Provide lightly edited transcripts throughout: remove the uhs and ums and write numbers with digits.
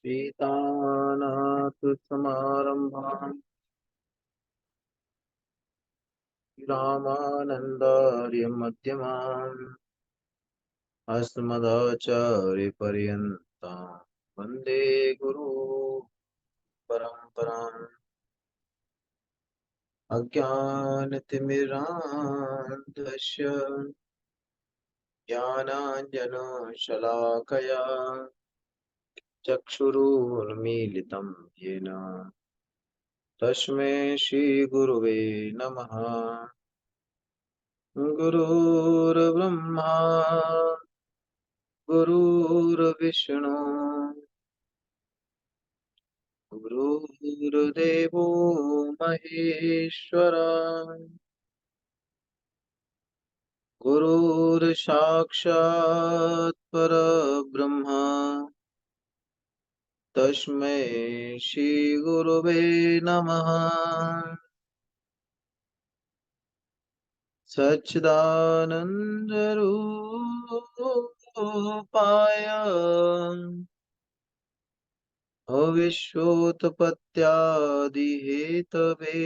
सीतानाथसमारम्भां रामानन्दार्यमध्यमाम् अस्मदाचार्यपर्यन्तां वन्दे गुरु परम्पराम् अज्ञानतिमिरान्धस्य ज्ञानाञ्जनशलाकया चक्षुरुन्मीलितं येन तस्मै श्रीगुरुवे नमः। गुरुर्ब्रह्मा गुरुर्विष्णु गुरुर्देवो महेश्वरा गुरुर्साक्षात् परब्रह्म तस्मै श्रीगुरुवे नमः। सच्चिदानन्दरूपाय अविश्वोत्पत्त्यादिहेतवे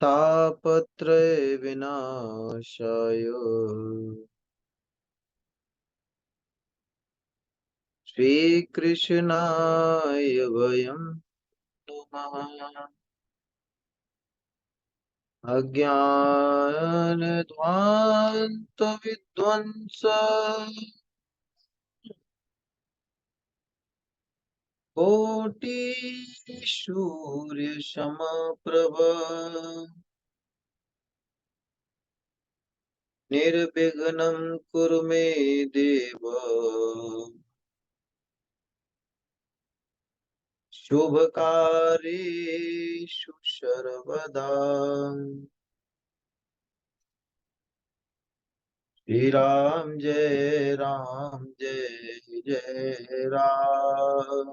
तापत्रय विनाशाय श्रीकृष्णाय वयं नुमः। अज्ञानध्वान्तविध्वंस कोटिसूर्यसमप्रभ निर्विघ्नं कुरु मे देव शुभकार्येषु सर्वदा। श्री राम जय राम जय जय राम।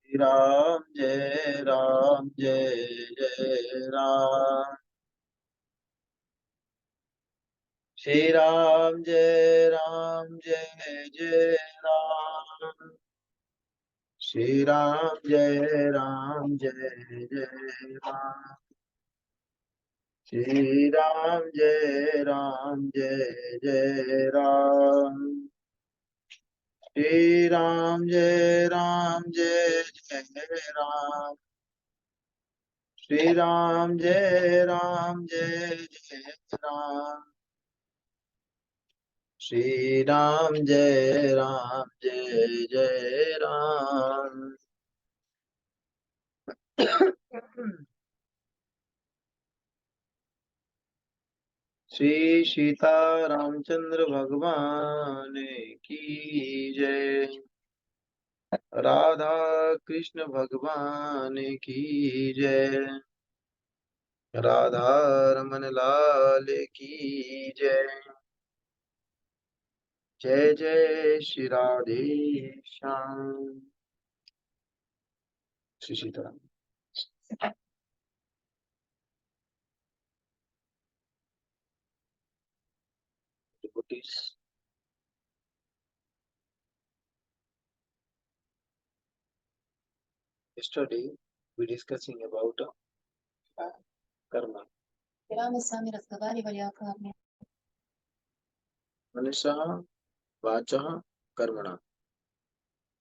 श्री राम जय राम जय जय राम। श्री राम जय राम जय जय राम। श्री राम जय राम जय जय राम। श्री राम जय राम जय जय राम। श्री राम जय राम जय जय राम। श्री राम जय राम जय जय राम। श्री राम जय राम जय जय राम। श्री सीता रामचंद्र भगवान की जय। राधा कृष्ण भगवान की जय। राधा रमन लाल की जय। जय जय Shri Radhe Shyam. Shri Sitaram. Devotees, yesterday we discussing about karma. Вчера мы с вами разговаривали о карме. Manusah vachah karmana.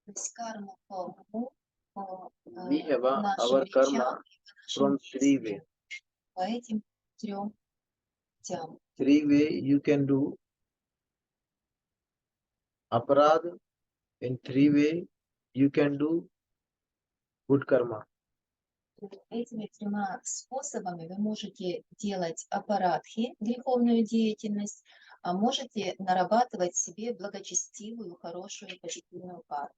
То есть карма по уму, по We have нашим our karma речам, from three way. по этим трем путям. Three way you can do aparad. In three way you can do good karma. Этими тремя способами вы можете делать апарадхи, греховную деятельность, а можете нарабатывать себе благочестивую, хорошую, позитивную карму.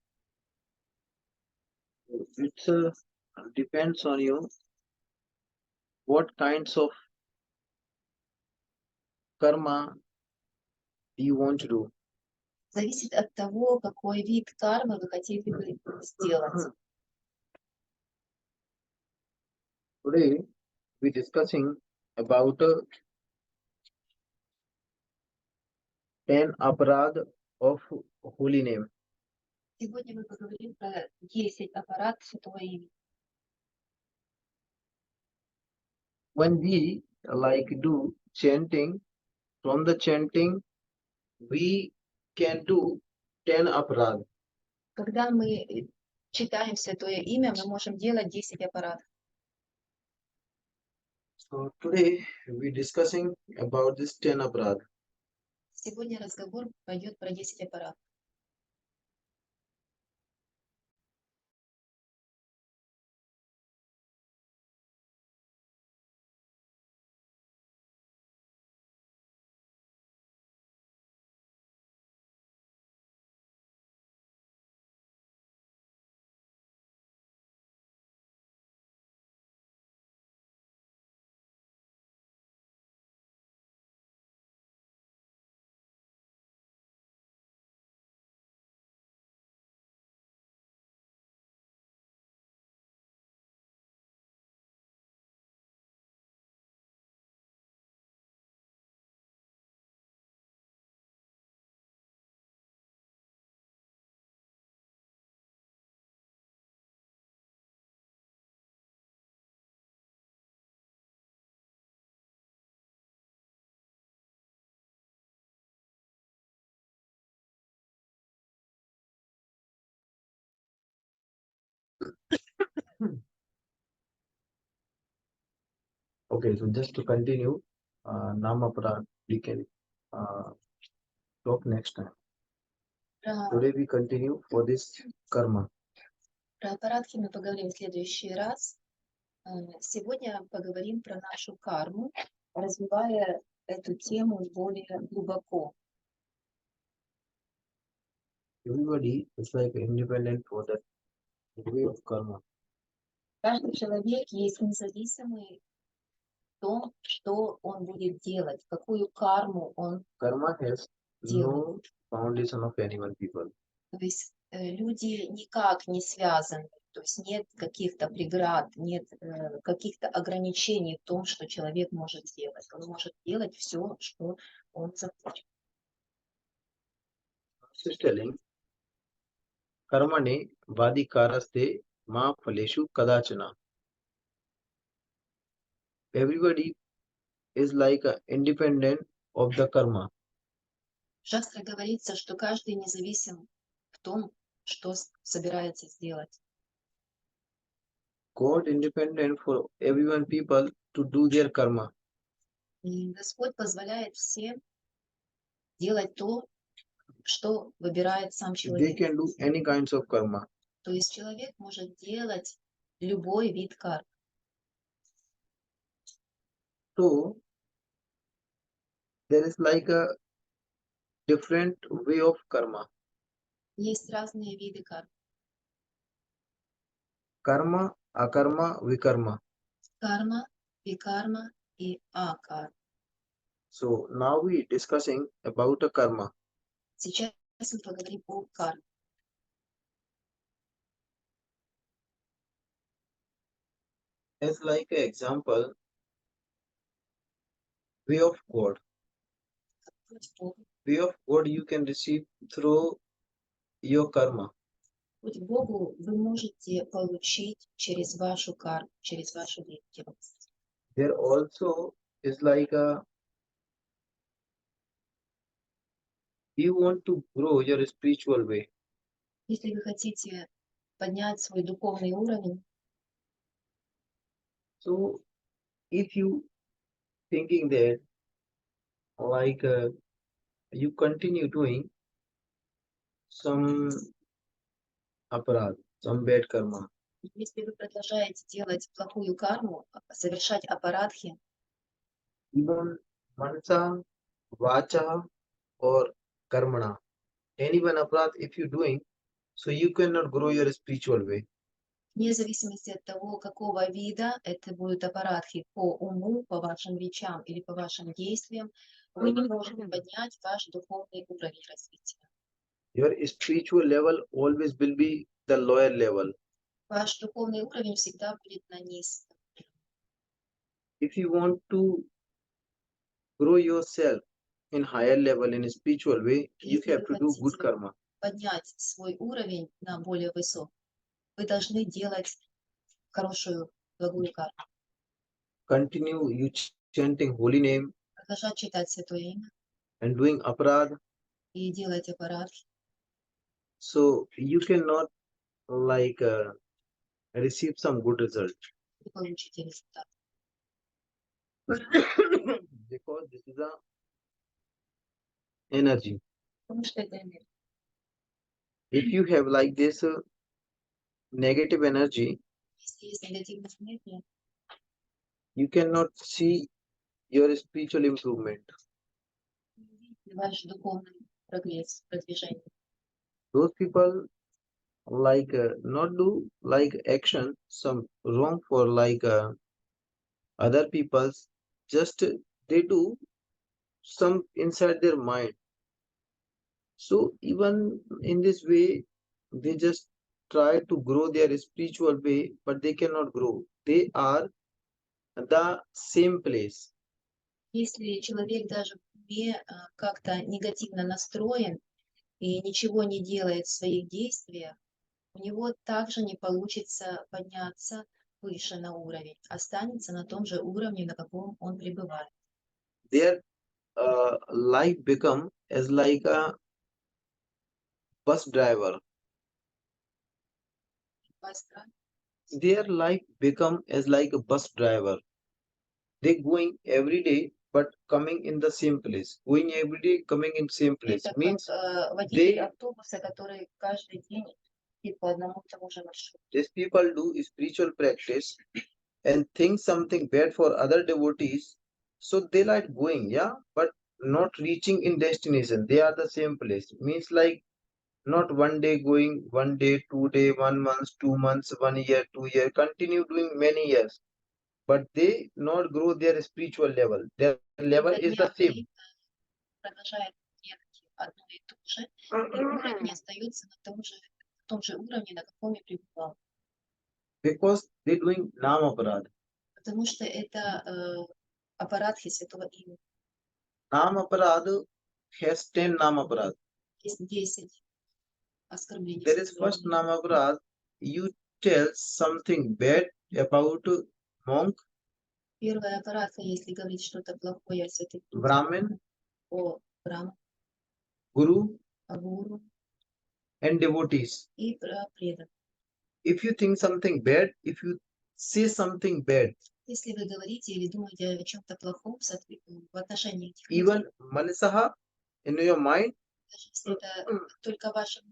It depends on you what kinds of karma you want to do. Зависит от того, какой вид кармы вы хотели бы сделать. Today we discussing about 10 aparad of holy name. Сегодня мы поговорим про 10 аппарат Святого имени. When we do chanting, from the chanting we can do 10 aparad. Когда мы читаем Святое имя, мы можем делать 10 аппаратов. So today we discussing about this 10 aparad. Сегодня разговор пойдет про 10 аппаратов. Okay, so just to continue, Nam aparad we can talk next time. Today we continue for this karma. Про аппаратки мы поговорим в следующий раз. Сегодня поговорим про нашу карму, развивая эту тему более глубоко. Everybody is like independent for that way of karma. Каждый человек есть независимый в том, что он будет делать, какую карму он Karma has делает. no foundation of any one people. То есть люди никак не связаны, то есть нет каких-то преград, нет каких-то ограничений в том, что человек может сделать. Он может делать все, что он захочет. Is telling karmane vadikaraste ma phaleshu kadachana. Everybody is like independent of the karma. В шастре говорится, что каждый независим в том, что собирается сделать. God independent for everyone people to do their karma. И Господь позволяет всем делать то, что выбирает сам They человек. can do any kinds of karma. То есть человек может делать любой вид кармы. So there is like a different way of karma. Есть разные виды кармы. Karma, akarma, vikarma. Карма, викарма и акарма. So now we discussing about a karma. Сейчас мы поговорим о карме. As like an example, way of God. Путь к Богу. Way of God you can receive through your karma. Путь к Богу вы можете получить через вашу карму, через вашу деятельность. There also is like a you want to grow your spiritual way. Если вы хотите поднять свой духовный уровень, So if you thinking that like you continue doing some aparad, some bad karma, если вы продолжаете делать плохую карму, совершать апарадхи, even mansa, vacha or karmana, any one aparad if you doing, so you cannot grow your spiritual way. вне зависимости от того, какого вида это будут аппаратхи по уму, по вашим речам или по вашим действиям, вы не можете поднять ваш духовный уровень развития. Your spiritual level always will be the lower level. Ваш духовный уровень всегда будет на низком. If you want to grow yourself, in higher level in a spiritual way, you Если have вы to do good хотите karma. поднять свой уровень на более высокий, вы должны делать хорошую, благую карму. Continue you chanting holy name Продолжать читать Святое Имя and doing aparad, и делать аппаратки, so you cannot like receive some good result. и получите результат. Because this is a energy. Потому что это энергия. If you have like this negative energy, Если есть негативная энергия, you cannot see your spiritual improvement. вы не видите ваш духовный прогресс, продвижение. Those people like not do like action some wrong for like other people's, just they do some inside their mind. So even in this way, they just try to grow their spiritual way, but they cannot grow. They are the same place. Если человек даже в уме как-то негативно настроен и ничего не делает в своих действиях, у него также не получится подняться выше на уровень, останется на том же уровне, на каком он пребывает. Their life become as like a bus driver. Their life become as like a bus driver. They going every day, but coming in the same place. Going every day, coming in same place. Это Means как водитель they автобуса, который каждый день идет по одному и тому же маршруту. these people do spiritual practice and think something bad for other devotees, so they like going, yeah, but not reaching in destination. They are the same place. Means like not one day going, 1 day, 2 day, 1 month, 2 months, 1 year, 2 year, continue doing many years, but they not grow their spiritual level. Their level is the same. Продолжает делать одно и то же, и уровень остается на том же уровне, на каком и пребывал. Because they doing nam aparad. Потому что это аппаратхи Святого Имени. Nam aparad has 10 nam aparad. Есть 10 оскорблений. There is first nam aparad. You tell something bad about monk, Первая аппаратха, если говорить что-то плохое о святых людях, Brahmin, о Брахмане, Guru, о гуру and devotees. и про преданных. If you think something bad, if you say something bad, Если вы говорите или думаете о чем-то плохом в отношении этих людей, even Manisaha in your mind, даже если это только вашим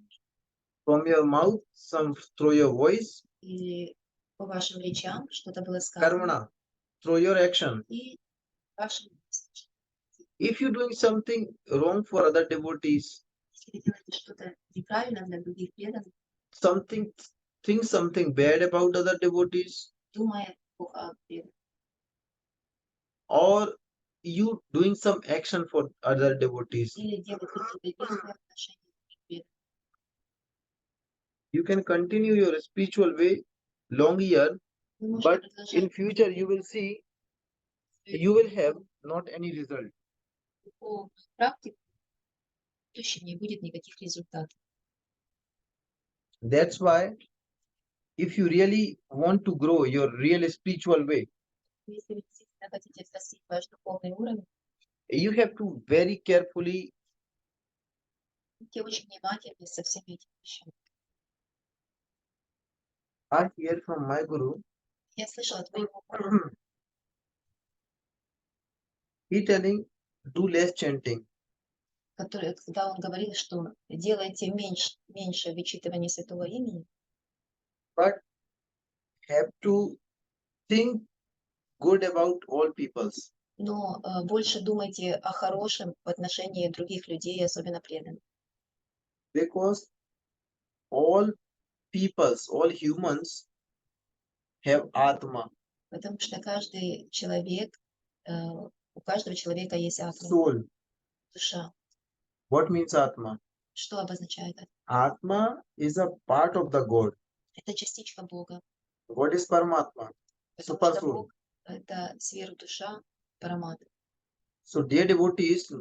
from your mouth, some through your voice, или по вашим речам что-то было сказано, karmana, through your action. и вашим действиям. If you doing something wrong for other devotees, Если вы делаете что-то неправильно для других преданных, something think something bad about other devotees, думая плохо о преданных, or you doing some action for other devotees, или делать какие-то действия в отношении других преданных, you can continue your spiritual way long year, вы можете but продолжать in future you will see you will have not any result. духовную практику, в будущем не будет никаких результатов. That's why if you really want to grow your real spiritual way, Если вы действительно хотите достичь ваш духовный уровень, you have to very carefully будьте очень внимательны со всеми этими вещами. I hear from my guru, Я слышала от моего гуру, he telling do less chanting, когда он говорил, что делайте меньше вычитывания святого имени, but have to think good about all peoples. но больше думайте о хорошем в отношении других людей, особенно преданных. Because all peoples, all humans have Atma, Потому что каждый человек, у каждого человека есть атма, soul. душа. What means Atma? Что обозначает это? Atma is a part of the God. Это частичка Бога. God is Paramatma, Потому super что soul. Бог — это сверхдуша, парамат. So, dear devotees,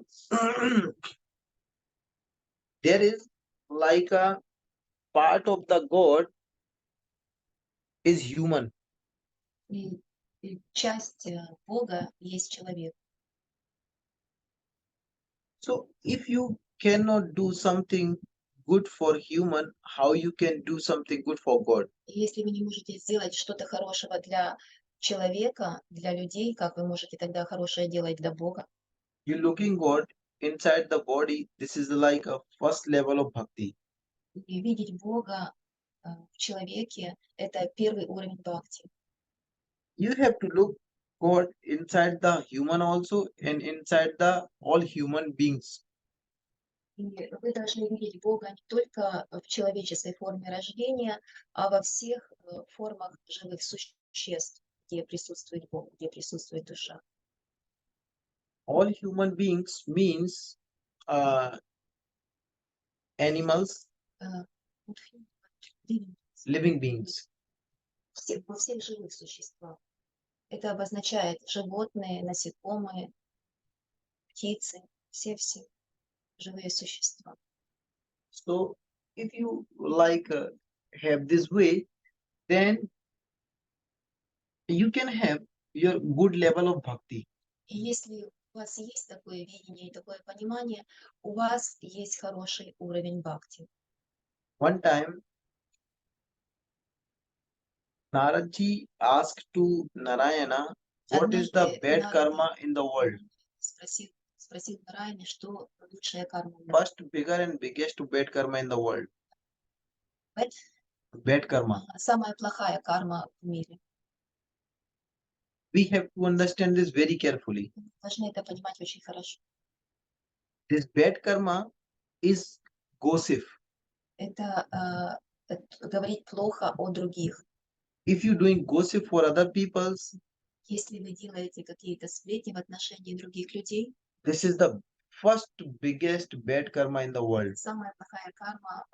there is like a part of the God is human. И часть Бога есть человек. So, if you cannot do something good for human, how you can do something good for God? И если вы не можете сделать что-то хорошего для человека, для людей, как вы можете тогда хорошее делать для Бога? You looking God inside the body. This is like a first level of bhakti. И видеть Бога в человеке — это первый уровень бхакти. You have to look God inside the human also and inside the all human beings. И вы должны видеть Бога не только в человеческой форме рождения, а во всех формах живых существ, где присутствует Бог, где присутствует душа. All human beings means animals, living beings. Во всех живых существах. Это обозначает животные, насекомые, птицы, все живые существа. So if you like have this way, then you can have your good level of bhakti. И если у вас есть такое видение и такое понимание, у вас есть хороший уровень бхакти. One time, Naradji asked to Narayana, what is the Однажды bad Нарада karma in the world? спросил Нараяне, что лучшая карма в мире. First, bigger and biggest bad karma in the world. Bad? Bad karma. Самая плохая карма в мире. We have to understand this very carefully. Вы должны это понимать очень хорошо. This bad karma is gossip. Это говорить плохо о других. If you're doing gossip for other people's, Если вы делаете какие-то сплетни в отношении других людей, this is the first biggest bad karma in the world. самая плохая карма.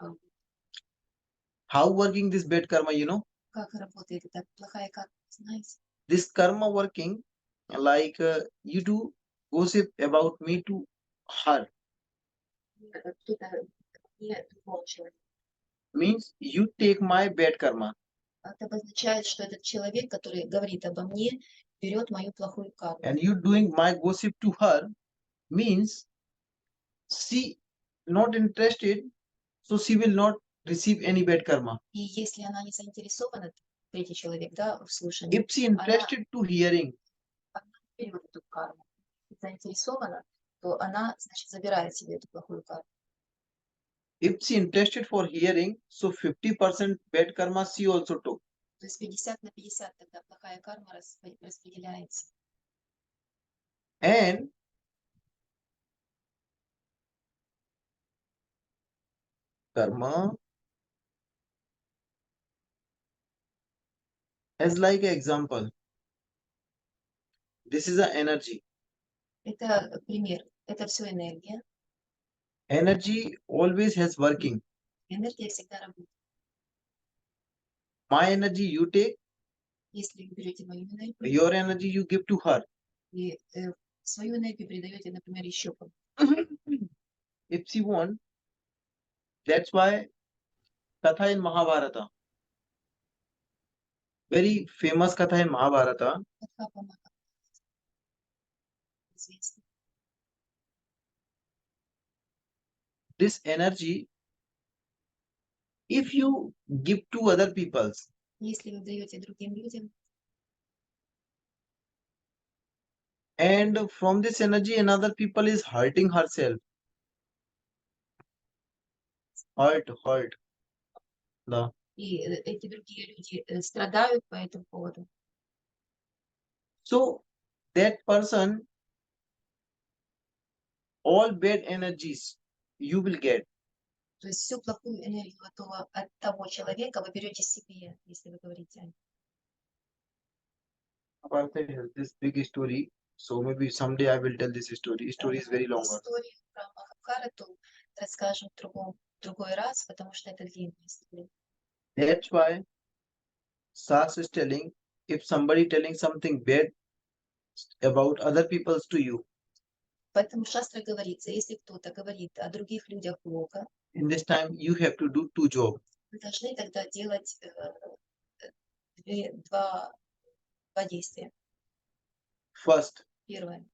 How working this bad karma, you know? Как работает эта плохая карма, знаете? This karma working like you do gossip about me to her. Кто-то не другого человека. Means you take my bad karma. Это обозначает, что этот человек, который говорит обо мне, берет мою плохую карму. And you doing my gossip to her means she not interested, so she will not receive any bad karma. И если она не заинтересована, третий человек, да, в слушании, If she interested to hearing, она берет эту карму. Заинтересована, то она, значит, забирает себе эту плохую карму. if she interested for hearing, so 50% bad karma she also took. То есть 50/50 тогда плохая карма распределяется. And karma as like an example. This is an energy. Это пример. Это все энергия. Energy always has working. Энергия всегда работает. My energy you take, Если вы берете мою энергию your energy you give to her. и свою энергию передаете, например, еще кому-то. If she want, that's why Katha in Mahabharata, very famous Katha in Mahabharata, Катха помогает, известно. this energy, if you give to other peoples, Если вы даете другим людям, and from this energy another people is hurting herself, hurt. The и эти другие люди страдают по этому поводу, so that person, all bad energies you will get. то есть всю плохую энергию от того человека вы берете себе, если вы говорите о нем. About this big story, so maybe someday I will tell this story. Story is very long. Историю про Махабхарату расскажем в другой раз, потому что это длинная история. That's why Sas is telling, if somebody telling something bad about other peoples to you, Поэтому в шастре говорится, если кто-то говорит о других людях плохо, in this time you have to do two jobs. вы должны тогда делать два действия. First, Первое.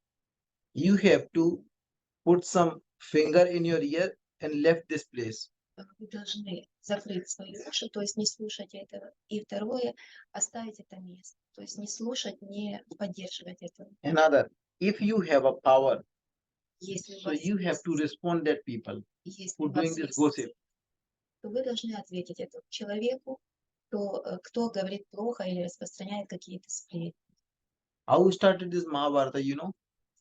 you have to put some finger in your ear and left this place. Вы должны закрыть свои уши, то есть не слушать этого. И второе, оставить это место. То есть не слушать, не поддерживать этого. Another, if you have a power, Если у so вас you have есть, to respond that people если who у doing вас this есть gossip. сила, то вы должны ответить этому человеку, кто говорит плохо или распространяет какие-то сплетни. How started this Mahabharata, you know?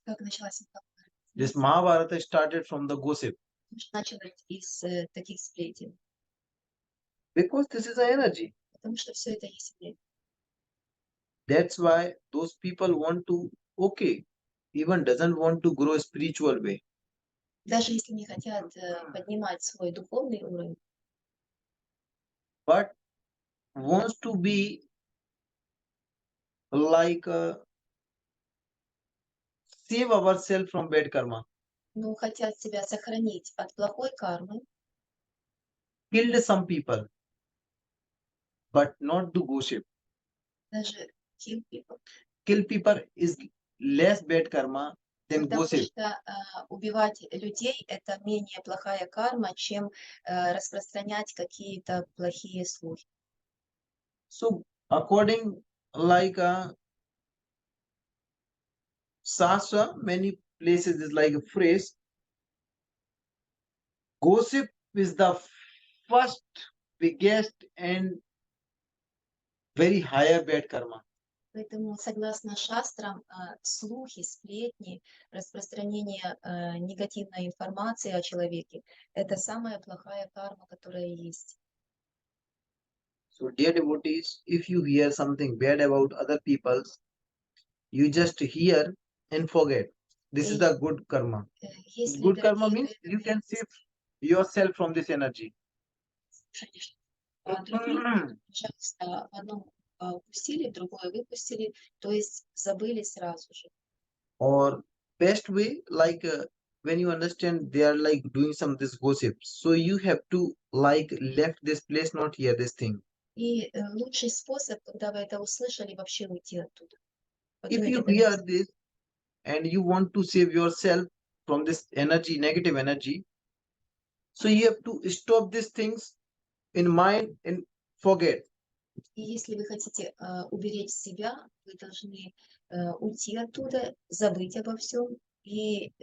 Как началась эта война? This Знаете, Mahabharata started from the gossip потому что началось из таких сплетен, because this is the energy. потому что все это есть сплетни. That's why those people want to, okay, even doesn't want to grow spiritual way, Даже если не хотят поднимать свой духовный уровень, but wants to be like save ourselves from bad karma, но хотят себя сохранить от плохой кармы, killed some people, but not do gossip. даже kill people, Kill people is less bad karma than потому gossip. что убивать людей это менее плохая карма, чем распространять какие-то плохие слухи. So according like Sastra, many places is like a phrase. Gossip is the first biggest and very higher bad karma. Поэтому, согласно шастрам, слухи, сплетни, распространение негативной информации о человеке – это самая плохая карма, которая есть. So dear devotees, if you hear something bad about other people's, you just hear and forget. This is И the good karma. если, Good karma дорогие means you преданные, can save yourself from this energy. слушайте, что другие, пожалуйста, в одном упустили, в другое выпустили, то есть забыли сразу же. Or best way, like when you understand they are like doing some this gossip, so you have to like left this place, not hear this thing. И лучший способ, когда вы это услышали, вообще уйти оттуда. If Покинуть you это hear место. this and you want to save yourself from this energy, negative energy, so you have to stop these things in mind and forget. И если вы хотите уберечь себя, вы должны уйти оттуда, забыть обо всем и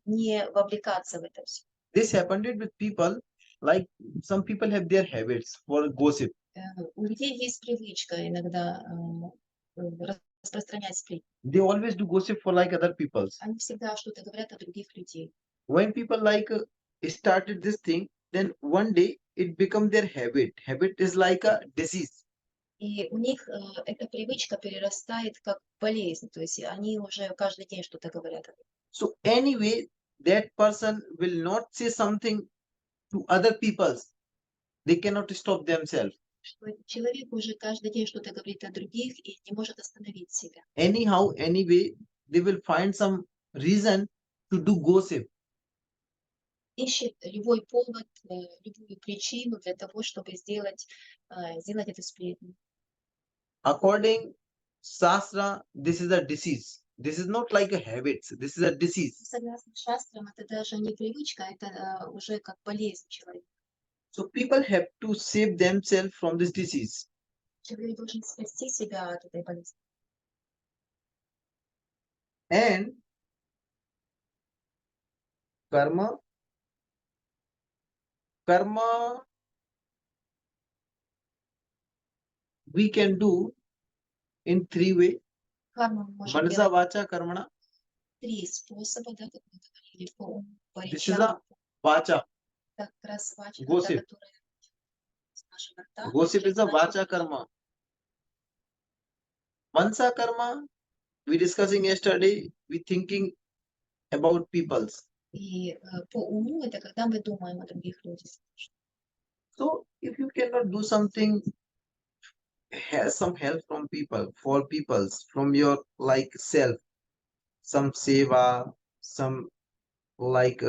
не вовлекаться в это все. This happened with people, like some people have their habits for gossip. У людей есть привычка иногда распространять сплетни. They always do gossip for like other people's. Они всегда что-то говорят о других людей. When people like started this thing, then one day it become their habit. Habit is like a disease. И у них эта привычка перерастает как болезнь, то есть они уже каждый день что-то говорят. So anyway, that person will not say something to other people's. They cannot stop themselves. Что человек уже каждый день что-то говорит о других и не может остановить себя. Anyhow, anyway, they will find some reason to do gossip. Ищет любой повод, любую причину для того, чтобы сделать эту сплетню. According Shastra, this is a disease. This is not like a habit. This is a disease. Согласно шастрам, это даже не привычка, это уже как болезнь человека. So people have to save themselves from this disease. Человек должен спасти себя от этой болезни. And karma we can do in three ways. Карму мы можем Manasa делать vacha karmana. три способа, да, как мы говорили, по This is речам. a vacha. Так раз вача, Gossip. которая с нашего рта. Gossip is a значит, vacha karma. Manasa karma, we discussing yesterday, we thinking about people's. И по уму это когда мы думаем о других людях. So if you cannot do something, has some help from people, for people's, from your like self, some seva, some like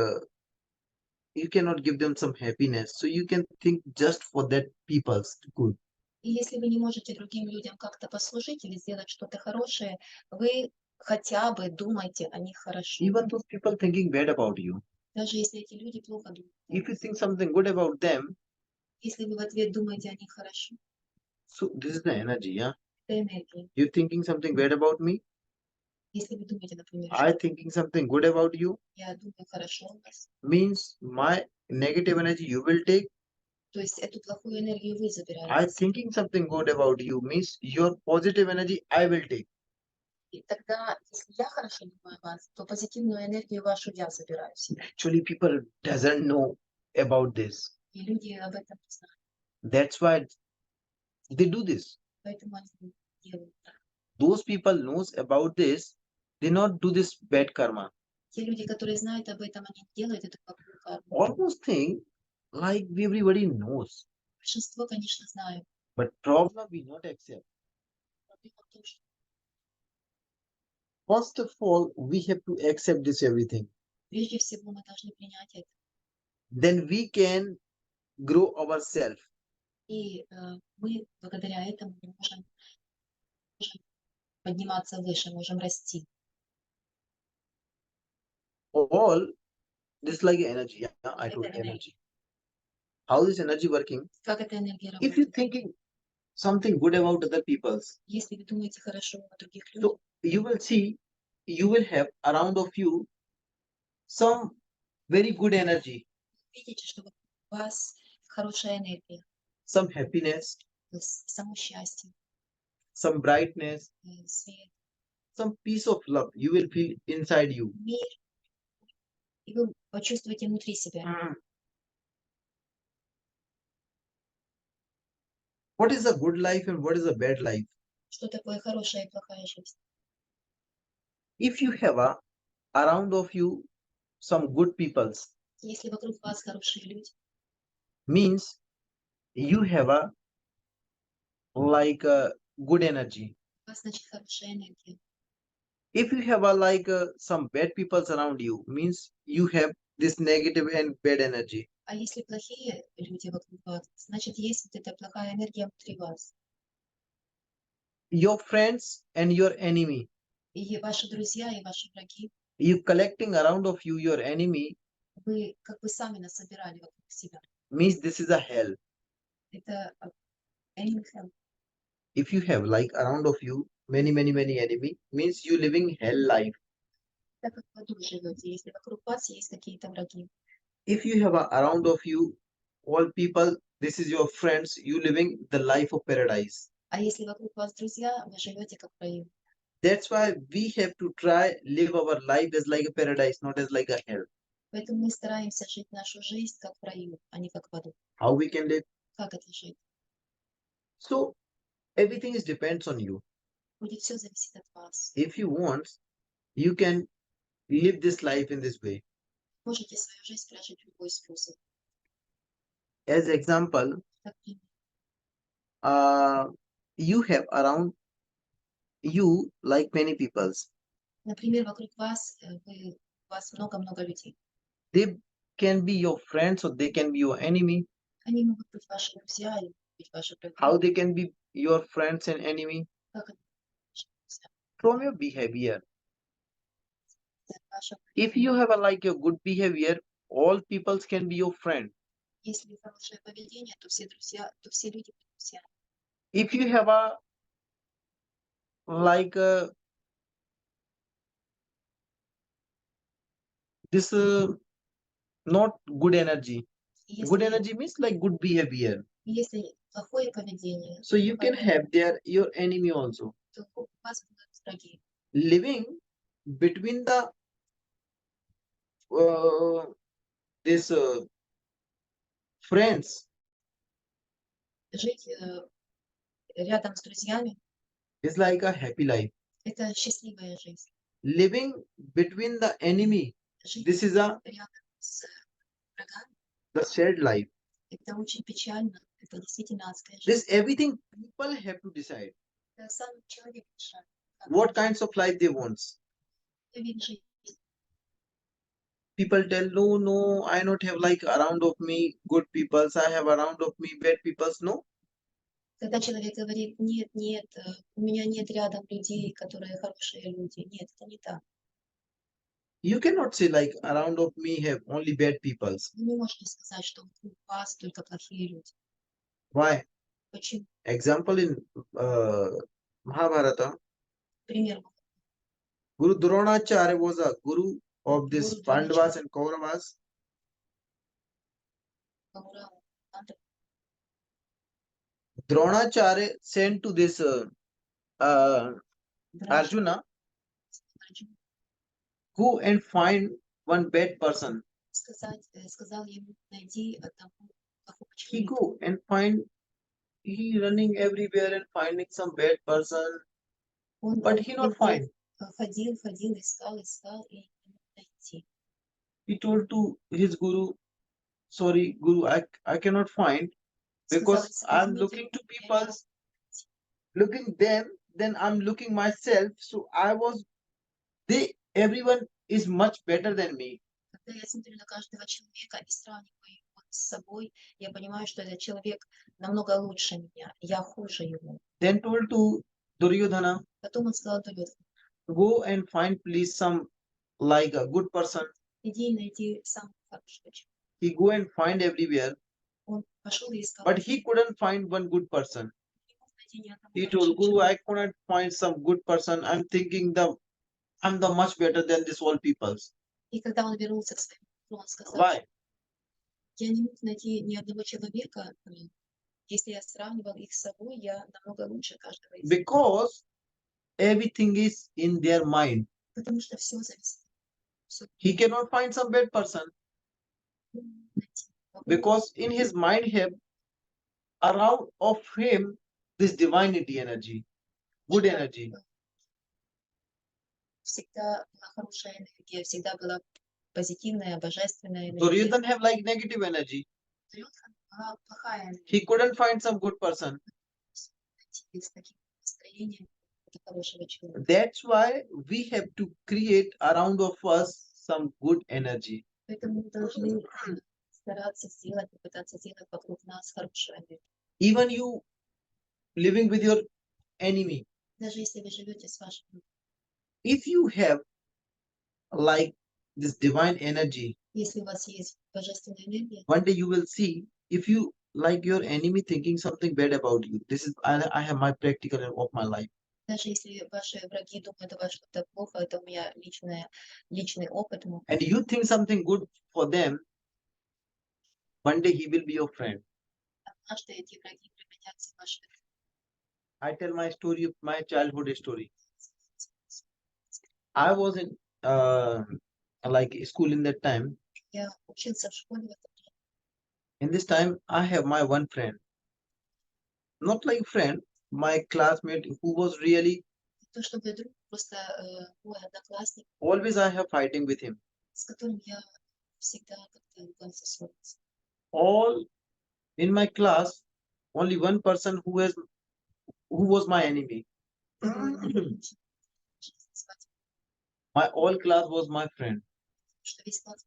you cannot give them some happiness, so you can think just for that people's good. И если вы не можете другим людям как-то послужить или сделать что-то хорошее, вы хотя бы думайте о них хорошо. Even those people thinking bad about you, Даже если эти люди плохо думают о if you вас. think something good about them, Если вы в ответ думаете о них хорошо, so this is the energy, yeah. это энергия. You thinking something bad about me, Если вы думаете, например, I что thinking something good about you, я думаю хорошо о вас, means my negative energy you will take. то есть эту плохую энергию вы I забираете. thinking something good about you means your positive energy I will take. И тогда, если я хорошо думаю о вас, то позитивную энергию вашу я забираю себе. Actually, people doesn't know about this. И люди об этом не знают. That's why they do this. Поэтому они делают так. Those people knows about this, they not do this bad karma. Те люди, которые знают об этом, они делают эту плохую карму. Almost think like everybody knows, Большинство, конечно, знают. but problem we not accept. Проблема в том, что First of all, we have to accept this everything. прежде всего мы должны принять это. Then we can grow ourselves. И мы благодаря этому можем подниматься выше, можем расти. All this like energy. Yeah, I Это told энергия. energy. How is energy working? Как эта энергия If you работает? thinking something good about other people's, Если вы думаете хорошо о других людях, so you will see, you will have around of you some very good energy, видите, что вокруг вас хорошая энергия, some happiness, само счастье, some brightness, свет, some piece of love you will feel inside you. мир. И вы почувствуете внутри себя. What is a good life and what is a bad life? Что такое хорошая и плохая жизнь? If you have around of you some good peoples, Если вокруг вас хорошие люди, means you have a like a good energy. у вас, значит, хорошая энергия. If you have some bad peoples around you, means you have this negative and bad energy. А если плохие люди вокруг вас, значит, есть вот эта плохая энергия внутри вас. Your friends and your enemy, И ваши друзья, и ваши враги, you collecting around of you your enemy, вы как бы сами насобирали вокруг себя. means this is a hell. Это enemy hell. If you have like around of you many enemy, means you living hell life. Так как в аду живете, если вокруг вас есть какие-то враги. If you have around of you all people, this is your friends, you living the life of paradise. А если вокруг вас друзья, вы живете как в раю. That's why we have to try live our life as like a paradise, not as like a hell. Поэтому мы стараемся жить нашу жизнь как в раю, а не как в аду. How we can live? Как это жить? So everything is depends on you. Будет все зависит от вас. If you want, you can live this life in this way. Можете свою жизнь прожить в любой способ. As example, Как пример. you have around you like many peoples. Например, вокруг вас, у вас много-много людей. They can be your friends or they can be your enemy. Они могут быть ваши друзья или быть ваши враги. How they can be your friends and enemy? Как это ваши друзья? From your behavior. Это ваше If поведение. you have a good behavior, all peoples can be your friend. Если хорошее поведение, то все друзья, то все люди будут друзья. If you have a like this not good energy. Good Если, energy means like good behavior. если плохое поведение, So you can have there your enemy also. то у вас будут враги. Living between the this friends Жить рядом с друзьями is like a happy life. – это счастливая жизнь. Living between the enemy, Жить this is a рядом с врагами the sad life. – это очень печально, это действительно адская жизнь. This everything people have to decide Это сам человек решает, как what kinds of life they want. вид жизни. People tell, no, no, I not have like around of me good peoples, I have around of me bad peoples. No, Когда человек говорит, нет, нет, у меня нет рядом людей, которые хорошие люди. Нет, это не так. you cannot say like around of me have only bad peoples. Вы не можете сказать, что у вас только плохие люди. Why? Почему? Example in uh, Mahabharata, Пример. Guru Dronacharya was a guru of this Гуру Pandavas and Kauravas. Дроначарья, Dronacharya sent to this uh, Arjuna, go and find one bad person. сказал ему, найди одного плохого He человека. go and find, he running everywhere and finding some bad person, Он but he not find. ходил, искал и не мог найти. He told to his guru, sorry, guru, I cannot find because I'm looking to people, looking them, then I'm looking myself. So everyone is much better than me. Когда я смотрю на каждого человека и сравниваю его с собой, я понимаю, что этот человек намного лучше меня, я хуже его. Then told to Duryodhana, Потом он сказал Дурьодхану, go and find please some like a good person. иди и найди самого хорошего человека. He go and find everywhere, Он пошел и искал. but he couldn't find one good person. Не мог найти ни одного He хорошего told Guru, человека. I couldn't find some good person. I'm thinking I'm the much better than this all peoples. И когда он вернулся к своему гуру, он сказал, Why? я не мог найти ни одного человека, если я сравнивал их с собой, я намного лучше каждого из них. Because everything is in their mind. Потому что все зависит. He cannot find some bad person because in his mind have around of him this divinity energy, good energy. Всегда была хорошая энергия, всегда была позитивная, божественная энергия. Duryodhana have like negative energy. Дурьодхан была плохая энергия. He couldn't find some good person. С таким настроением хорошего человека. That's why we have to create around of us some good energy. Поэтому мы должны стараться сделать, попытаться сделать вокруг нас хорошую энергию. Even you living with your enemy, Даже если вы живете с вашим, if you have like this divine energy, если у вас есть божественная энергия, one day you will see if you like your enemy thinking something bad about you. This is I have my practical of my life. даже если ваши враги думают о вас что-то плохо, это у меня личный опыт. And you think something good for them, one day he will be your friend. Однажды эти враги превратятся в ваши. I tell my story, my childhood story. I was in like school in that time. Я учился в школе в это время. In this time, I have my one friend. Not like friend, my classmate who was really То, чтобы друг, просто мой одноклассник, always I have fighting with him. с которым я всегда как-то пытался ссориться. All in my class, only one person who was my enemy. My all class was my friend. Что весь класс,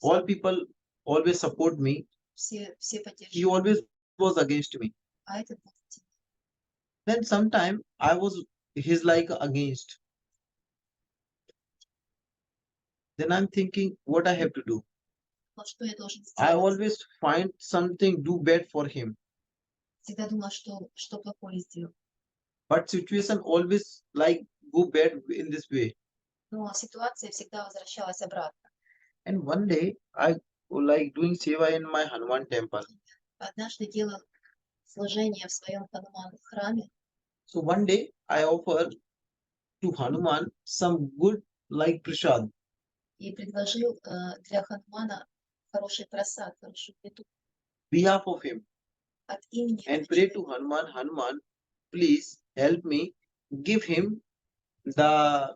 All people always support me. все He поддерживали, always was against me. а этот был против. Then sometime I was his like against. Then I'm thinking what I have to do. Вот что я должен I сделать. always find something do bad for him. Всегда думала, что плохое сделал. But situation always like go bad in this way. Но ситуация всегда возвращалась обратно. And one day I like doing seva in my Hanuman temple. Однажды делал служение в своем Хануман храме. So one day I offer to Hanuman some good like prasad. И предложил для Ханумана хороший просад, хорошую еду Behalf of him от имени and этого pray человека. to Hanuman, please help me, give him the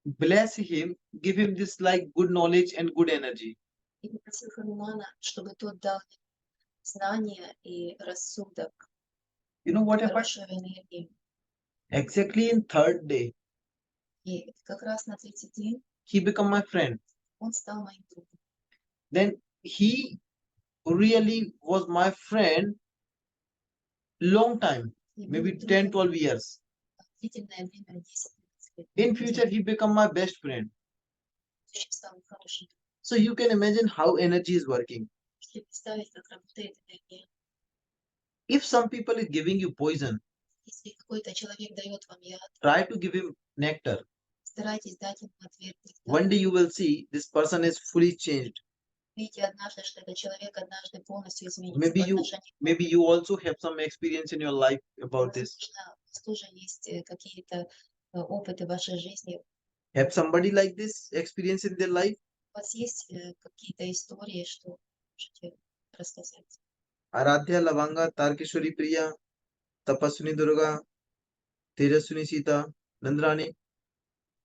bless him, give him this like good knowledge and good energy. И попросил Ханумана, чтобы тот дал знания и рассудок, You know what happened? хорошую энергию. Exactly in third day, И как раз на третий день he become my friend. Он стал моим другом. Then he really was my friend long time, И был maybe другом 10-12 years. длительное время, 10-12 лет. In future, he become my best friend. В будущем стал хорошим другом. So you can imagine how energy is working. Можете представить, как работает энергия. If some people is giving you poison, Если какой-то человек дает вам яд, try to give him nectar. старайтесь дать ему ответ. One day you will see this person is fully changed. Видите однажды, что этот человек однажды полностью изменится Maybe по отношению к вам. maybe you also have some experience in your life about this. Возможно, у вас тоже есть какие-то опыты в вашей жизни. Have somebody like this experience in their life? У вас есть какие-то истории, что можете рассказать? Aradhya, Lavanga, Tarkeshwari Priya, Tapaswini Durga, Tejaswini Sita, Nandrani.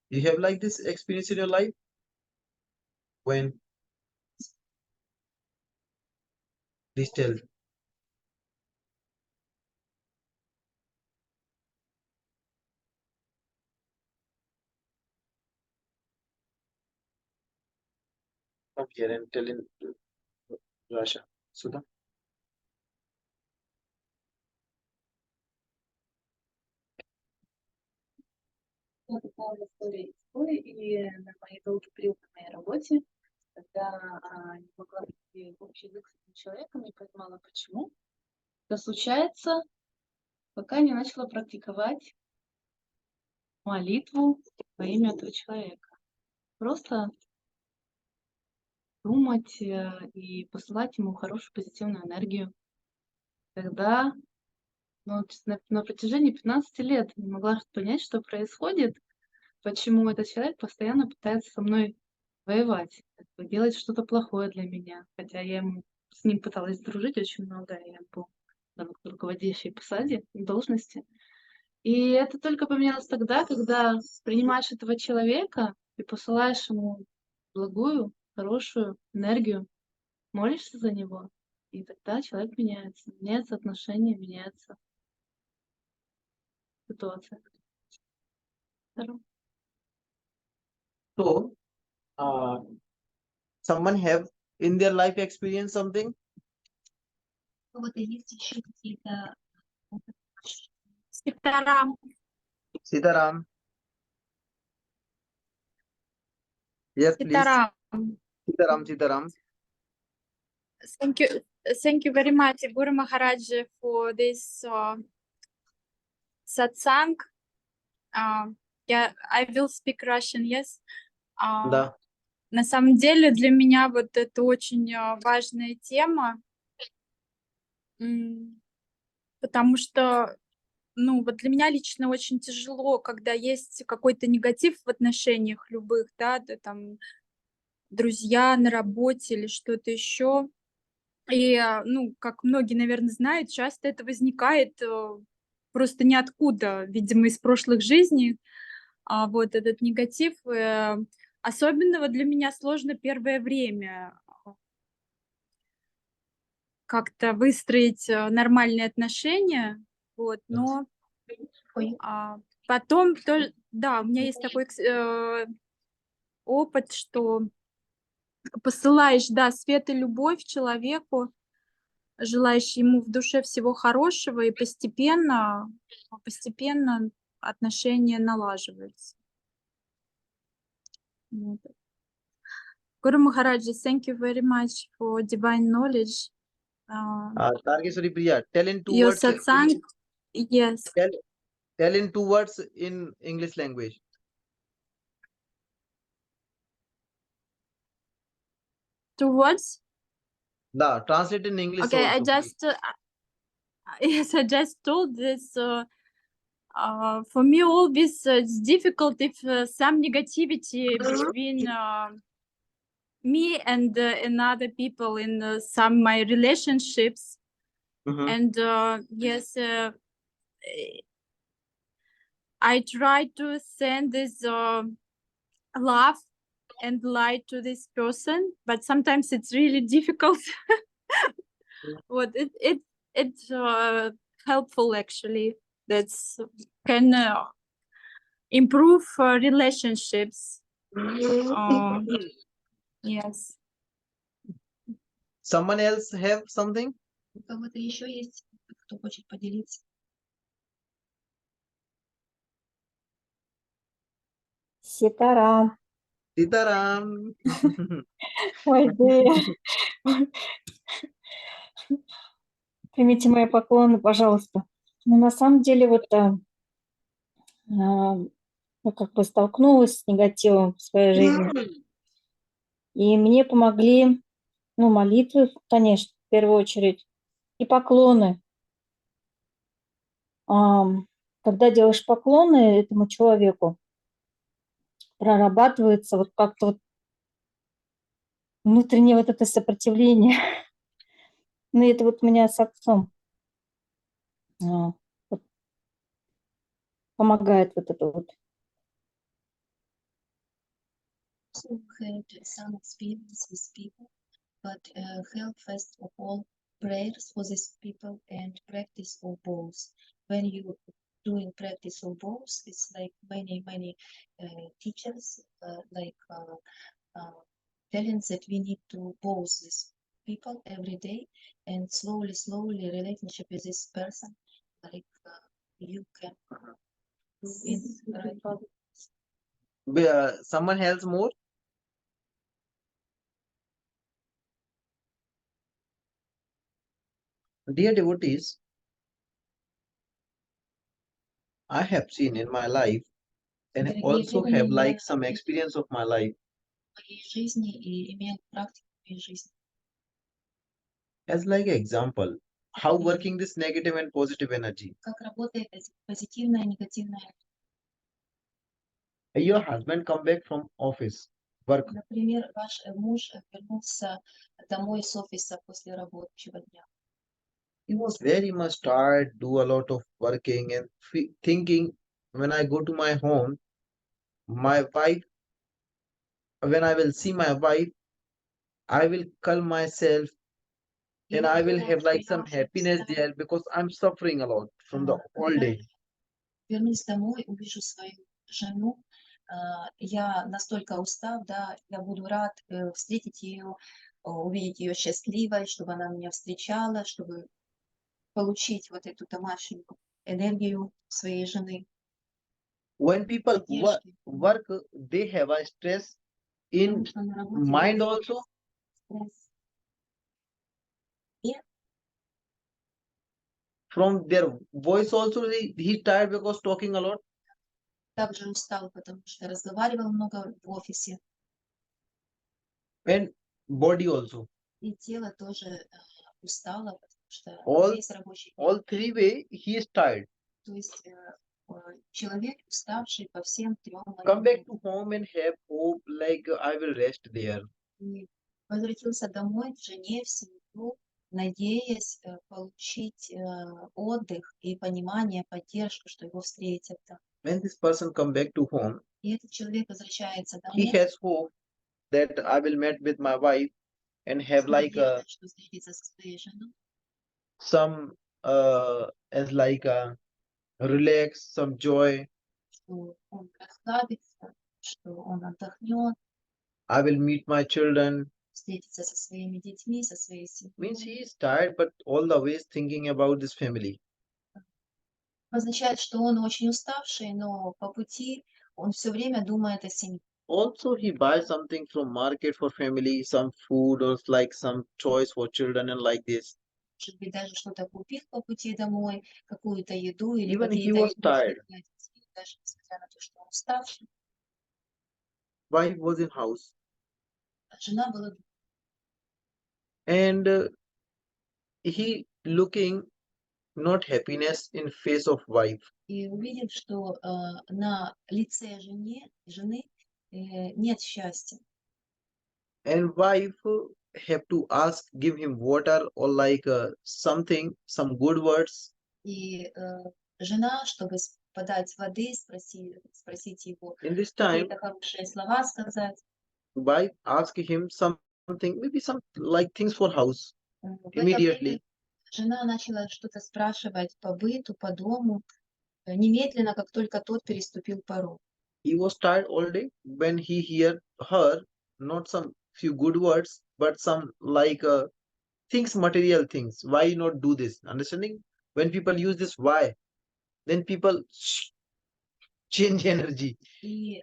You have like this experience in your life? When? Please tell. Come here and tell in Russia. Sudha? Вот такая история и на моей долгий период на моей работе, когда не могла найти общий язык с этим человеком, не понимала, почему. Это случается, пока не начала практиковать молитву во имя этого человека. Просто думать и посылать ему хорошую позитивную энергию. Тогда на протяжении 15 лет не могла понять, что происходит, почему этот человек постоянно пытается со мной воевать, делать что-то плохое для меня. Хотя я с ним пыталась дружить очень много, я был на руководящей посаде, должности. И это только поменялось тогда, когда принимаешь этого человека и посылаешь ему благую, хорошую энергию, молишься за него, и тогда человек меняется. Меняется отношение, меняется ситуация. So, someone have in their life experienced something? У кого-то есть еще какие-то опыты? Ситарам. Sitaram. Yes, please. Sitaram. Sitaram. Thank you very much, Guru Maharaj, for this Satsang. Yeah, I will speak Russian, yes. Да. На самом деле для меня вот это очень важная тема, потому что, ну, вот для меня лично очень тяжело, когда есть какой-то негатив в отношениях любых, да, там друзья на работе или что-то еще. И, ну, как многие, наверное, знают, часто это возникает просто ниоткуда, видимо, из прошлых жизней. Вот этот негатив. Особенно вот для меня сложно первое время как-то выстроить нормальные отношения. Вот, но потом тоже, да, у меня есть такой опыт, что посылаешь, да, свет и любовь человеку, желаешь ему в душе всего хорошего, и постепенно отношения налаживаются. Вот. Guru Maharaj, thank you very much for divine knowledge. Tarkeshwari Priya, tell in two Your words. satsang, yes. Tell in 2 words in English language. Two words. Da, translate in English. Okay, also, I please. just yes, I just told this. For me, always it's difficult if some negativity between me and other people in some my relationships. Mhm. And yes, I try to send this love and light to this person, but sometimes it's really difficult. What it's helpful actually. That's can improve relationships. Yes. Someone else have something? У кого-то еще есть, кто хочет поделиться? Ситарам. Sitaram. Ой, да. Примите мои поклоны, пожалуйста. Ну, на самом деле, вот ну, как бы столкнулась с негативом в своей жизни. И мне помогли, ну, молитвы, конечно, в первую очередь, и поклоны. Когда делаешь поклоны этому человеку, прорабатывается вот как-то вот внутреннее вот это сопротивление. Ну, это вот у меня с отцом вот помогает вот это вот. Also had some experience with people, but help first of all prayers for these people and practice of both. When you doing practice of both, it's like many teachers telling that we need to both these people every day, and slowly relationship with this person, like you can do in right. Someone else more? Dear devotees, I have seen in my life and Дорогие also преданные, have я like some experience of my life в моей жизни и имею практику в моей жизни. as like example how working this negative and positive energy. Как работает позитивная и негативная. Your husband come back from office, work. Например, ваш муж вернулся домой с офиса после рабочего дня. He was very much tired, do a lot of working and thinking when I go to my home, my wife, when I will see my wife, I will calm myself И and он I will думал, have что like я some уже happiness устала. there because I'm suffering a lot from the all Когда day. вернусь домой, увижу свою жену, я настолько устав, да, я буду рад встретить ее, увидеть ее счастливой, чтобы она меня встречала, чтобы получить вот эту домашнюю энергию своей жены. When people Поддержки. work, they have a stress Потому in что на работе mind люди also. стресс. From their voice also, he tired because talking a lot. Также устал, потому что разговаривал много в офисе. And body also. И тело тоже устало, потому что All весь рабочий день. all three way he is tired. То есть человек, уставший по всем трем Come back моментам. to home and have hope like I will rest there. И возвратился домой к жене, в семью, надеясь получить отдых и понимание, поддержку, что его встретят там. When this person come back to home, И этот человек возвращается he домой, has hope that I will meet with my wife and have с like надеждой, что встретится со своей женой, some as like relax, some joy. что он расслабится, что он отдохнет, I will meet my children. встретиться со своими детьми, со своей Means семьей. he is tired, but all the ways thinking about this family. Означает, что он очень уставший, но по пути он все время думает о семье. Also, he buys something from market for family, some food or like some choice for children and like this. Может быть, даже что-то купил по пути домой, какую-то еду или Even he какие-то was tired. игрушки для детей, даже несмотря на то, что он уставший. Wife was in house Жена была дома. and he looking not happiness in face of wife. И увидел, что на лице жены нет счастья. And wife have to ask, give him water or like something, some good words. И жена, чтобы подать воды, спросить его In this time, какие-то хорошие слова сказать. wife ask him something, maybe some like things for house В это immediately. время жена начала что-то спрашивать по быту, по дому, немедленно, как только тот переступил порог. He was tired all day when he hear her, not some few good words, but some like things, material things. Why not do this? Understanding? When people use this why, then people change energy. И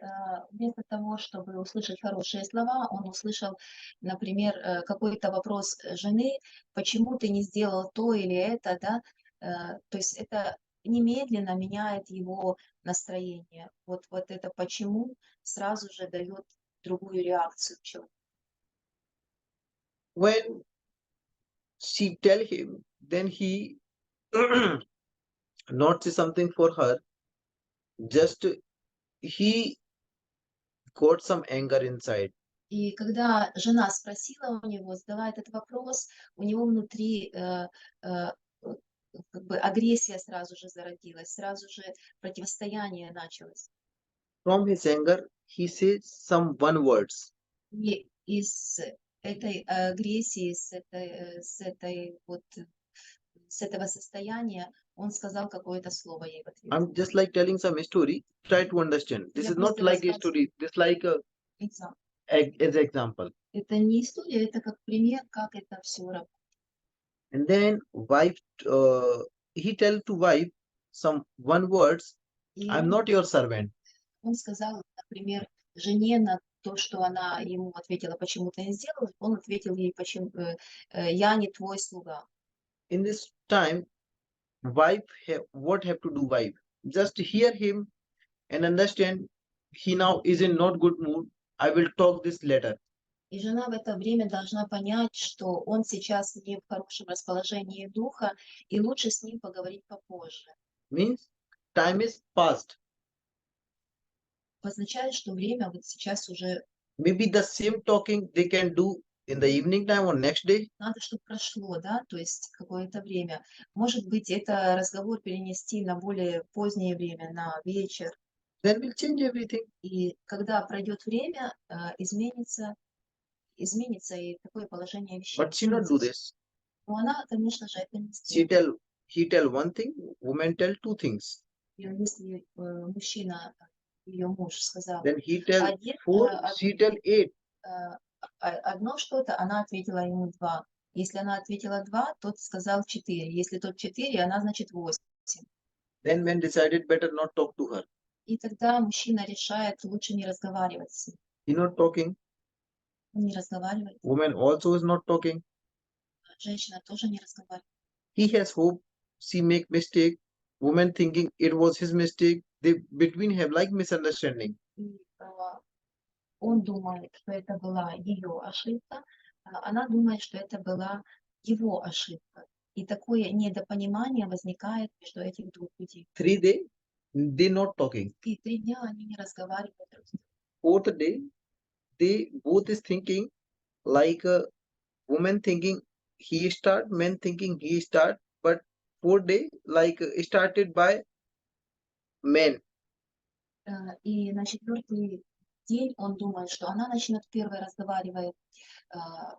вместо того, чтобы услышать хорошие слова, он услышал, например, какой-то вопрос жены, почему ты не сделал то или это, да, то есть это немедленно меняет его настроение. Вот это почему сразу же дает другую реакцию человеку. When she tell him, then he not say something for her, just he got some anger inside. И когда жена спросила у него, задала этот вопрос, у него внутри как бы агрессия сразу же зародилась, сразу же противостояние началось. From his anger, he says some one words. И из этой агрессии, с этого состояния он сказал какое-то слово ей в ответ. I'm just like telling some story. Try to understand. This Я is not просто like a рассказываю story. This like a экзамен. as example. Это не история, это как пример, как это все работает. And then wife, he tell to wife some one words. И I'm not your servant. он сказал, например, жене на то, что она ему ответила, почему ты не сделал, он ответил ей, почему я не твой слуга. In this time, wife what have to do? Wife just hear him and understand. He now is in not good mood. I will talk this later. И жена в это время должна понять, что он сейчас не в хорошем расположении духа, и лучше с ним поговорить попозже. Means time is past. Означает, что время вот сейчас уже Maybe the same talking they can do in the evening time or next day. надо, чтобы прошло, да, то есть какое-то время. Может быть, это разговор перенести на более позднее время, на вечер. Then we'll change everything. И когда пройдет время, изменится и такое положение вещей. But she not do изменится. this. Но она, конечно же, это не She сделает. he tell one thing, woman tell two things. И если мужчина, ее муж сказал Then he tell один, four, she tell eight. одно что-то, она ответила ему 2. Если она ответила 2, тот сказал 4. Если тот 4, она, значит, 8. Then man decided better not talk to her. И тогда мужчина решает лучше не разговаривать с ним. He not talking. Он не разговаривает. Woman also is not talking. Женщина тоже не разговаривает. He has hope. She make mistake. Woman thinking it was his mistake. They between have like misunderstanding. И, он думает, что это была ее ошибка, а она думает, что это была его ошибка. И такое недопонимание возникает между этих двух людей. 3 days, they not talking. И 3 дня они не разговаривают друг с другом. 4th day, they both is thinking like a woman thinking he start, man thinking he start, but 4th day like started by men. И на 4-й день он думает, что она начнет первой разговаривать, а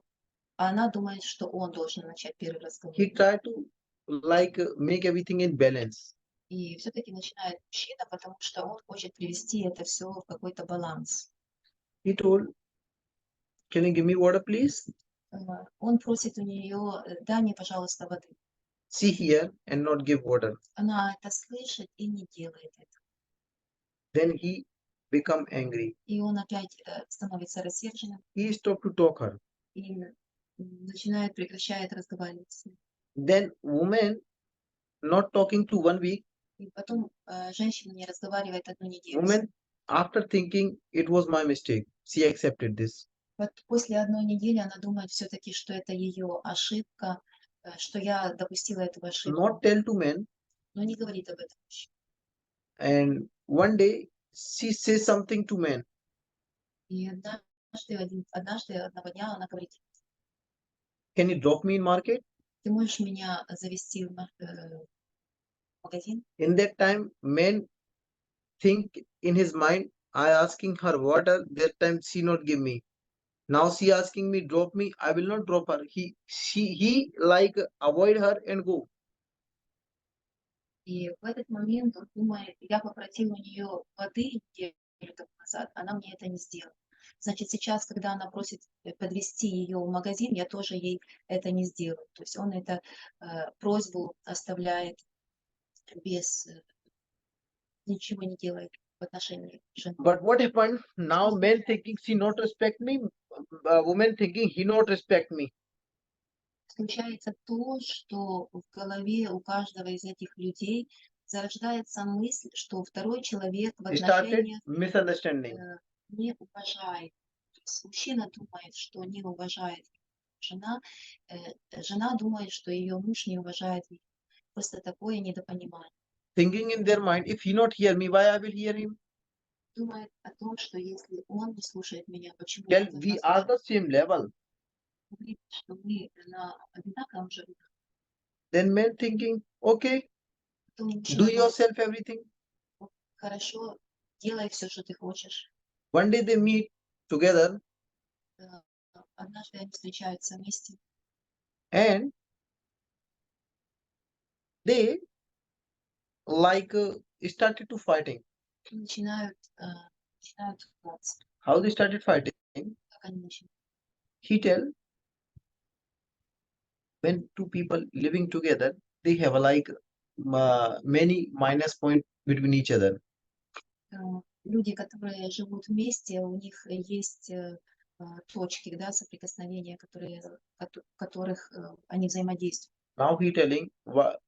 она думает, что он должен начать первый разговор. He try to like make everything in balance. И все-таки начинает мужчина, потому что он хочет привести это все в какой-то баланс. He told, can you give me water, please? Он просит у нее, дай мне, пожалуйста, воды. See here and not give water. Она это слышит и не делает это. Then he become angry. И он опять становится рассерженным He stopped to talk her. и прекращает разговаривать с ним. Then woman not talking to 1 week. И потом женщина не разговаривает 1 неделю. Woman after thinking it was my mistake, she accepted this. Вот после 1 недели она думает все-таки, что это ее ошибка, что я допустила эту ошибку, Not tell to men. но не говорит об этом. And one day she says something to men. И одного дня она говорит, Can you drop me in market? ты можешь меня завести в магазин? In that time, men think in his mind, I asking her water, that time she not give me. Now she asking me drop me, I will not drop her. He like avoid her and go. И в этот момент он думает, я попросил у нее воды неделю тому назад, она мне это не сделала. Значит, сейчас, когда она просит подвести ее в магазин, я тоже ей это не сделаю. То есть он это просьбу оставляет без ничего не делает в отношении жены. But what happened? Now men thinking she not respect me, women thinking he not respect me. Случается то, что в голове у каждого из этих людей зарождается мысль, что второй человек в Started отношениях misunderstanding. не уважает. То есть мужчина думает, что не уважает жена, жена думает, что ее муж не уважает ее. Просто такое недопонимание. Thinking in their mind, if he not hear me, why I will hear him? Думает о том, что если он не слушает меня, почему Tell я должна we are слушать? the same level. Говорит, что мы на одинаковом же уровне. Then men thinking, okay, Потом do мужчина говорит, yourself everything. хорошо, делай все, что ты хочешь. One day they meet together Однажды они встречаются вместе, and they started to fighting. и начинают драться. How they started fighting? Как они начинают? He tell when two people living together, they have many minus point between each other. Люди, которые живут вместе, у них есть точки, да, соприкосновения, в которых они взаимодействуют. Now he telling,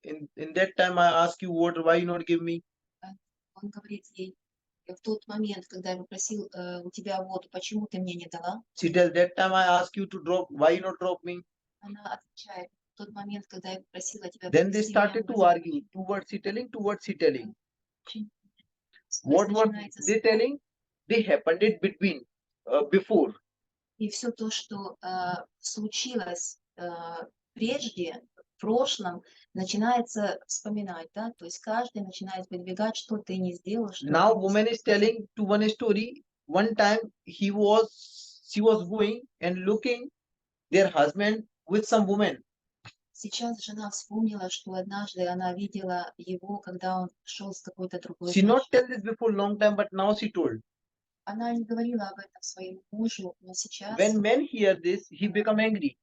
in that time I ask you what, why you not give me? Он говорит ей, в тот момент, когда я попросил у тебя воду, почему ты мне не дала? She tells, that time I ask you to drop, why you not drop me? Она отвечает, в тот момент, когда я попросила тебя Then they подвезти меня в started to магазин, argue, towards he telling, towards he telling. очень What was начинается they спор. telling? They happened it between, before. И все то, что случилось прежде, в прошлом, начинается вспоминать, да, то есть каждый начинает выдвигать, что ты не сделал, что Now ты не woman is сказал. telling to one story. One time she was going and looking their husband with some woman. Сейчас жена вспомнила, что однажды она видела его, когда он шел с какой-то другой She not женщиной. tell this before long time, but now she told. Она не говорила об этом своему мужу, но сейчас When men hear this, he become angry.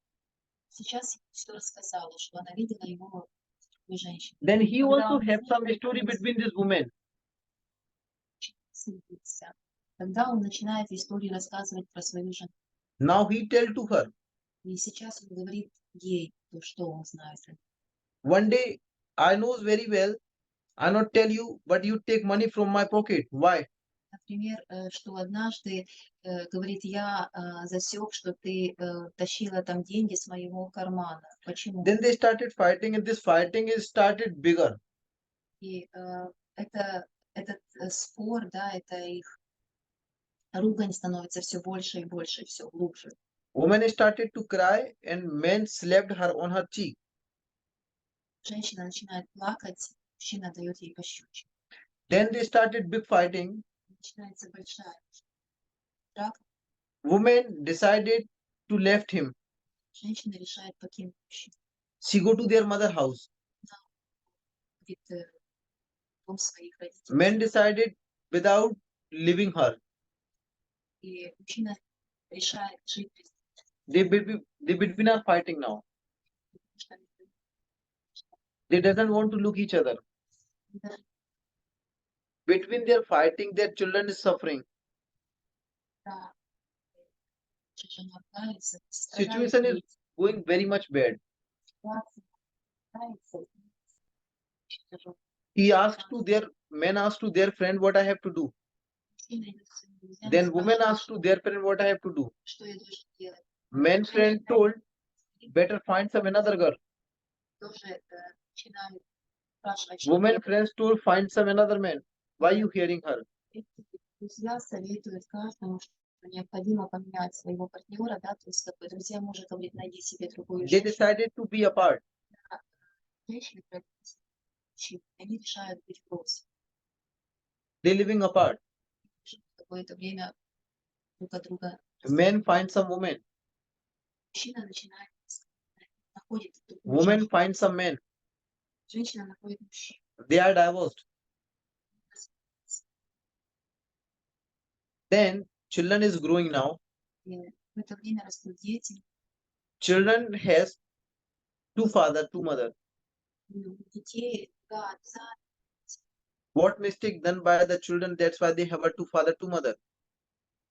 ей все рассказала, что она видела его с другой женщиной. Then he Когда also он have some узнал, story он between this woman. сердится. Тогда он начинает историю рассказывать про свою жену. Now he tell to her. И сейчас он говорит ей то, что он знает. One day I knows very well. I not tell you, but you take money from my pocket. Why? Например, что однажды, говорит, я засек, что ты тащила там деньги с моего кармана. Почему? Then they started fighting, and this fighting is started bigger. И этот спор, да, это их ругань становится все больше и больше, все глубже. Woman started to cry, and men slapped her on her cheek. Женщина начинает плакать, мужчина дает ей пощечину. Then they started big fighting. Начинается большая драка. Woman decided to left him. Женщина решает покинуть мужчину. She go to their mother house. Говорит, дом своих родителей. Men decided without leaving her. И мужчина решает жить без They between are fighting now. что They doesn't want to look each other. даже Between their fighting, their children is suffering. когда жена ругается, Situation is going very much bad. Men asked to their friend what I have to do. Then women asked to their friend what I have to do. что я должен делать. Men friend told, better find some another girl. Тоже начинают спрашивать, Women friends told, find some another man. Why you hearing her? Друзья советуют каждому, что необходимо поменять своего партнера, да, то есть как друзья может говорить, найди себе другую They женщину. decided to be apart. Женщины, они решают быть вместе. They living apart. Какое-то время друг от друга. Men find some woman. Мужчина начинает находит другую Woman женщину. find some men. Женщина находит мужчину. They are divorced. Then children is growing now. И в это время растут дети. Children has two father, two mother. У детей два отца. What mistake done by the children? That's why they have a two father, two mother.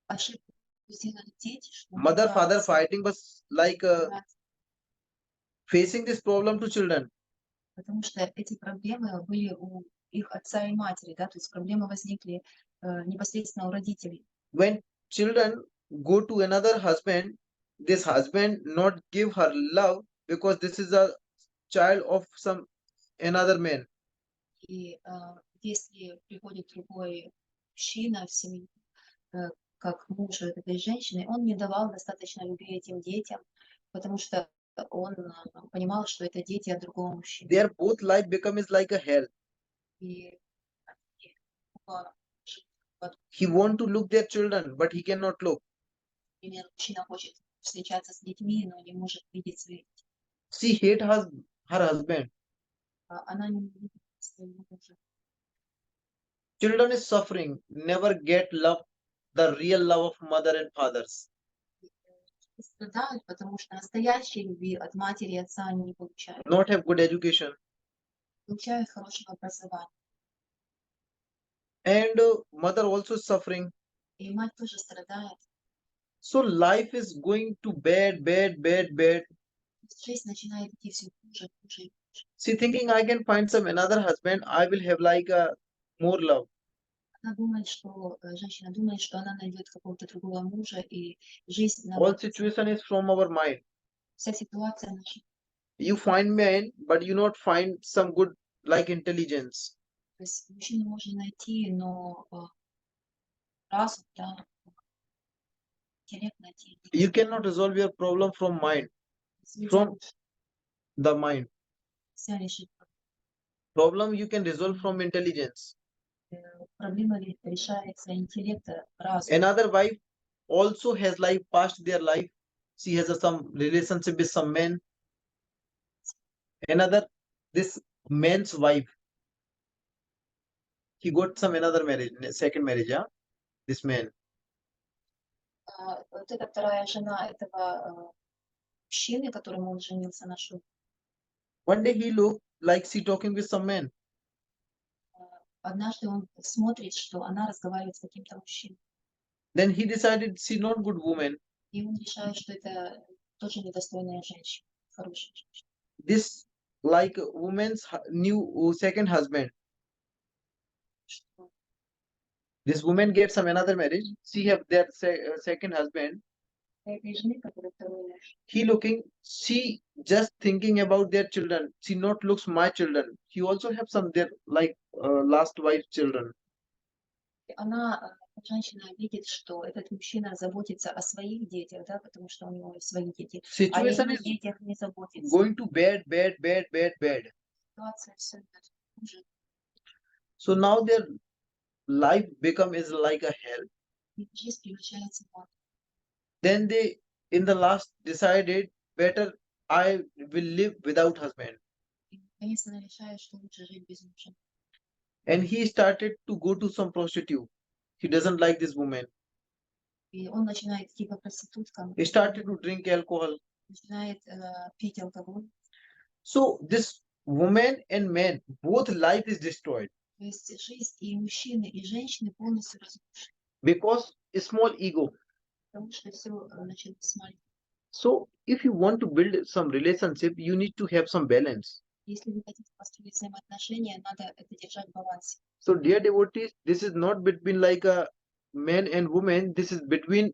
Ошибку сделали дети, что Mother, два father отца, fighting, but like брат, facing this problem to children. потому что эти проблемы были у их отца и матери, да, то есть проблемы возникли непосредственно у родителей. When children go to another husband, this husband not give her love because this is a child of some another man. И если приходит другой мужчина в семью, как муж этой женщины, он не давал достаточно любви этим детям, потому что он понимал, что это дети от другого мужчины. Their both life becomes like a hell. И они оба живут в аду. He want to look their children, but he cannot look. Например, мужчина хочет встречаться с детьми, но не может видеть своих детей. She hate her husband. Она не любит своего мужа. Children is suffering, never get love, the real love of mother and fathers. И страдают, потому что настоящей любви от матери и отца они не получают. Not have good education. Получают хорошего образования. And mother also suffering. И мать тоже страдает. So life is going to bad, bad, bad, bad. Жизнь начинает идти все хуже, хуже и хуже. She thinking I can find some another husband, I will have like a more love. Она думает, что женщина думает, что она найдет какого-то другого мужа, и жизнь All наладится. situation is from our mind. Вся ситуация наша. You find man, but you not find some good like intelligence. То есть мужчину можно найти, но разум, да, интеллект найти. You cannot resolve your problem from mind, from the mind. Нельзя решить Problem you can resolve from intelligence. проблема решается интеллекта, разум. Another wife also has like passed their life. She has some relationship with some man. Another, this man's wife, he got some another marriage, second marriage, yeah. This man. Вот эта вторая жена этого мужчины, которому он женился, нашел. One day he looked like she talking with some man. Однажды он смотрит, что она разговаривает с каким-то мужчиной. Then he decided she not good woman. И он решает, что это тоже недостойная женщина, хорошая женщина. This like woman's new second husband. Что This woman get some another marriage. She have their second husband. этой жены, которая второй муж, He looking, she just thinking about their children. She not looks my children. He also have some their like last wife children. она, женщина, видит, что этот мужчина заботится о своих детях, да, потому что у него есть свои дети, а Situation его is детях не заботится. going to bad, bad, bad, bad, bad. Ситуация все хуже. So now their life become is like a hell. И жизнь превращается в ад. Then they in the last decided better I will live without husband. И, наконец, она решает, что лучше жить без мужа. And he started to go to some prostitute. He doesn't like this woman. И он начинает идти по проституткам, He started to drink alcohol. начинает пить алкоголь. So this woman and man, both life is destroyed То есть жизнь и мужчины, и женщины полностью разрушены, because a small ego. потому что все началось с маленького. So if you want to build some relationship, you need to have some balance. Если вы хотите построить взаимоотношения, надо это держать в балансе. So dear devotees, this is not between like a man and woman. This is between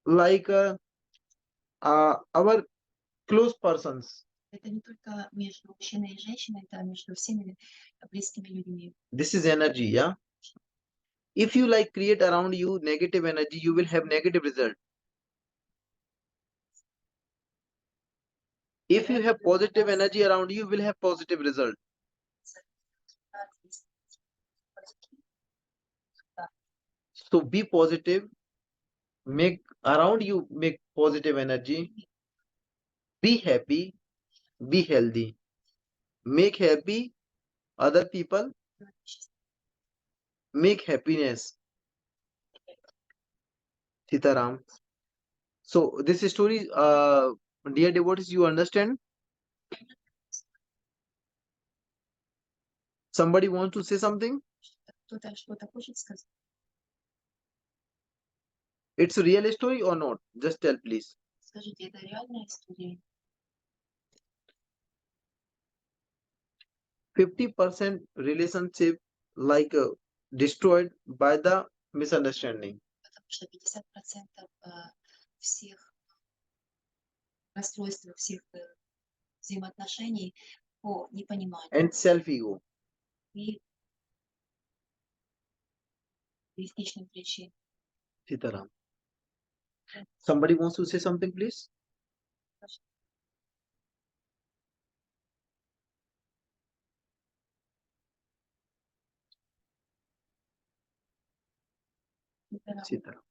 like our close persons. Это не только между мужчиной и женщиной, это между всеми близкими людьми. This is energy, yeah. If you like create around you negative energy, you will have negative result. If you have positive energy around you, you will have positive result. So be positive, make around you make positive energy, be happy, be healthy, make happy other people, make happiness. Sitaram. So this story, dear devotees, you understand? Somebody wants to say something? Кто-то что-то хочет сказать? It's a real story or not? Just tell, please. Скажите, это реальная история? 50% relationship like destroyed by the misunderstanding. Потому что 50% всех расстройств, всех взаимоотношений по непониманию And self-ego. и эгоистичным причин. Sitaram. Somebody wants to say something, please? Ситарам. Sitaram.